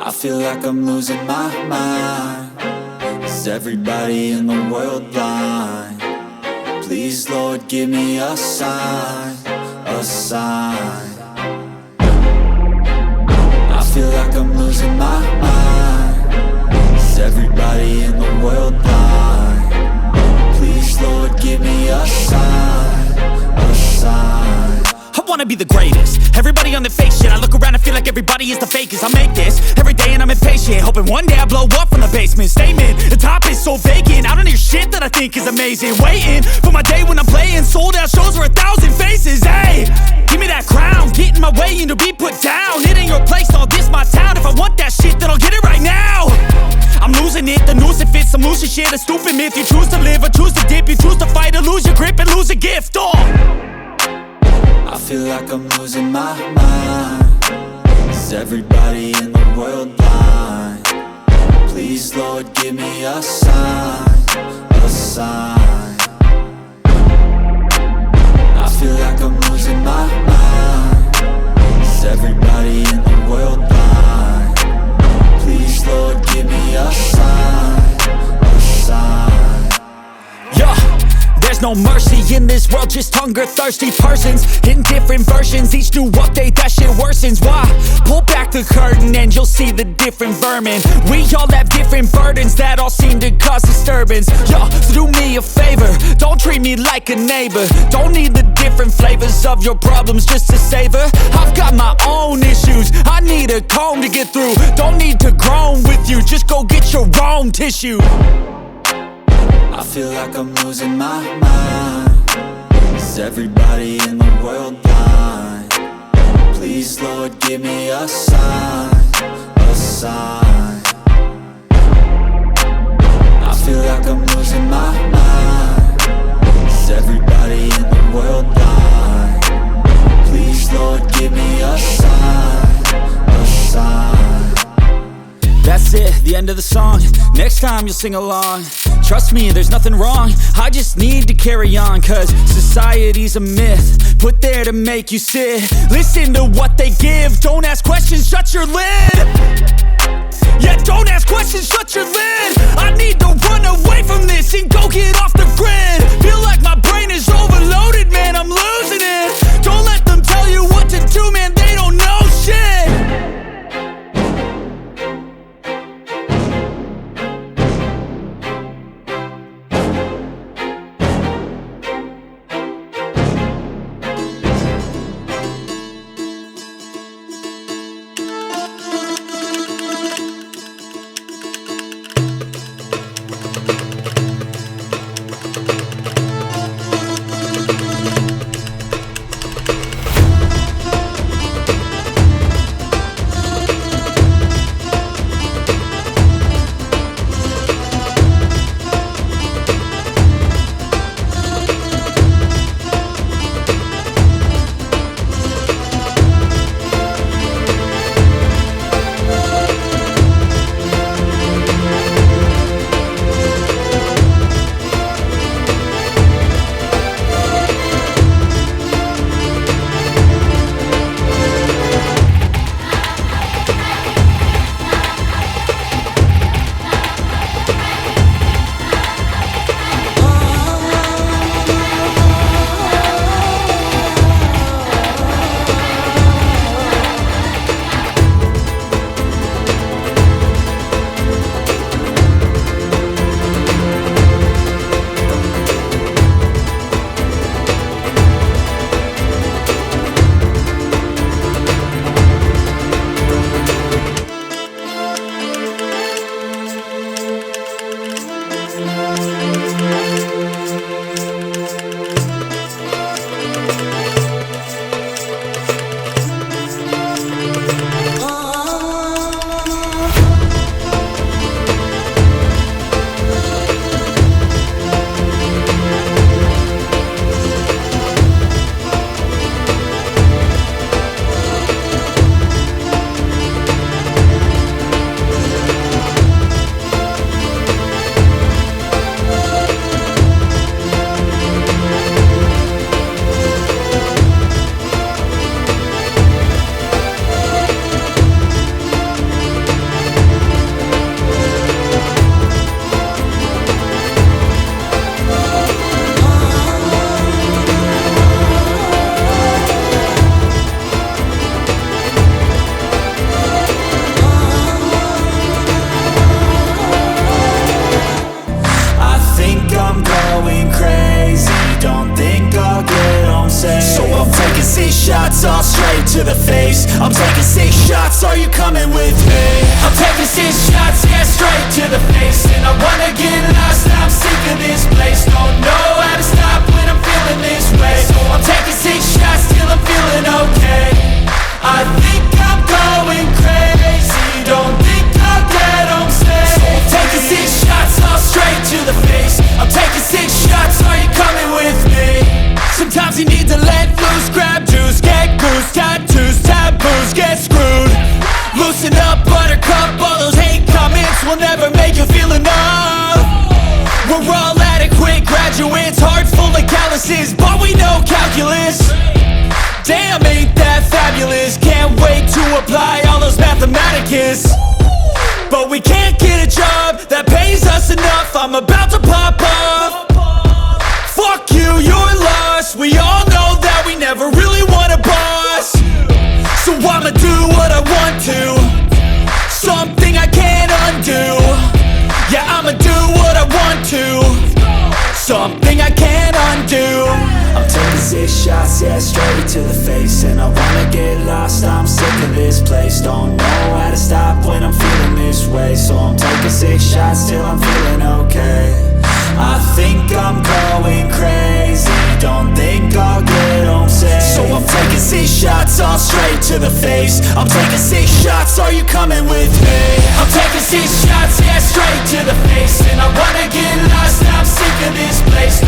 I feel like I'm losing my mind. Is everybody in the world blind? Please, Lord, give me a sign, a sign. I feel like I'm losing my mind. Is everybody in the world blind? Please, Lord, give me a sign, a sign. I wanna be the greatest. Everybody on the fake shit. I look around and feel like everybody is the fakest. I make this every day and I'm impatient, hoping one day I blow up from the basement. Statement, the top is so vacant. I don't hear shit that I think is amazing. Waiting for my day when I'm playing sold out shows for 1,000 faces. Hey, give me that crown, get in my way and to be put down. It ain't your place, all this my town. If I want that shit, then I'll get it right now. I'm losing it, the noose it fits. I'm losing shit, a stupid myth. You choose to live or choose to dip. You choose to fight or lose your grip and lose a gift. I feel like I'm losing my mind. Is everybody in the world blind? Please, Lord, give me a sign, a sign. I feel like I'm losing my mind. Is everybody in the world blind? Please, Lord, give me a sign, a sign. Yeah. There's no mercy in this world, just hunger-thirsty persons in different versions. Each new update, that shit worsens. Why? Pull back the curtain and you'll see the different vermin. We all have different burdens that all seem to cause disturbance. Yo, so do me a favor, don't treat me like a neighbor. Don't need the different flavors of your problems just to savor. I've got my own issues, I need a comb to get through. Don't need to groan with you, just go get your own tissue. I feel like I'm losing my mind. Is everybody in the world blind? Please, Lord, give me a sign, a sign. I feel like I'm losing my mind. Is everybody in the world blind? Please, Lord, give me a sign, a sign. That's it, the end of the song. Next time you'll sing along. Trust me, there's nothing wrong. I just need to carry on, cause society's a myth put there to make you sit. Listen to what they give. Don't ask questions, shut your lid. Yeah, don't ask questions, shut your lid. I need to run away from this and go get off the grid. Feel like my brain is overloaded, man, I'm losing it. Don't let them tell you what to do, man, they don't know shit. shots, are you coming with me? I'm taking 6 shots, yeah, straight to the face. And I wanna get lost, I'm sick of this place. Don't know how to stop when I'm feeling this way. So I'm taking 6 shots till I'm feeling okay. I think I'm going crazy, don't think I'll get home safe. So I'm taking 6 shots, all straight to the face. I'm taking 6 shots, are you coming with me? Sometimes you need to let loose, grab juice, get goose, tattoos, taboos, get screwed. Loosen up, buttercup, all those hate comments will never make you feel enough. We're all adequate graduates, heart full of calluses, but we know calculus. Damn, ain't that fabulous? Can't wait to apply all those mathematicus. But we can't get a job that pays us enough. I'm about to pop off. Fuck you, you're lost. We all know that we never really want a boss. So I'ma do what I want to, something I can't undo. Yeah, I'ma do what I want to, something I can't undo. I'm taking 6 shots, yeah, straight to the face. And I wanna get lost, I'm sick of this place. Don't know how to stop when I'm feeling this way. So I'm taking 6 shots till I'm feeling okay. I think I'm going crazy, don't think I'll get home safe. So I'm taking 6 shots, all straight to the face. I'm taking 6 shots, are you coming with me? I'm taking 6 shots, yeah, straight to the face. And I wanna get lost, I'm sick of this place.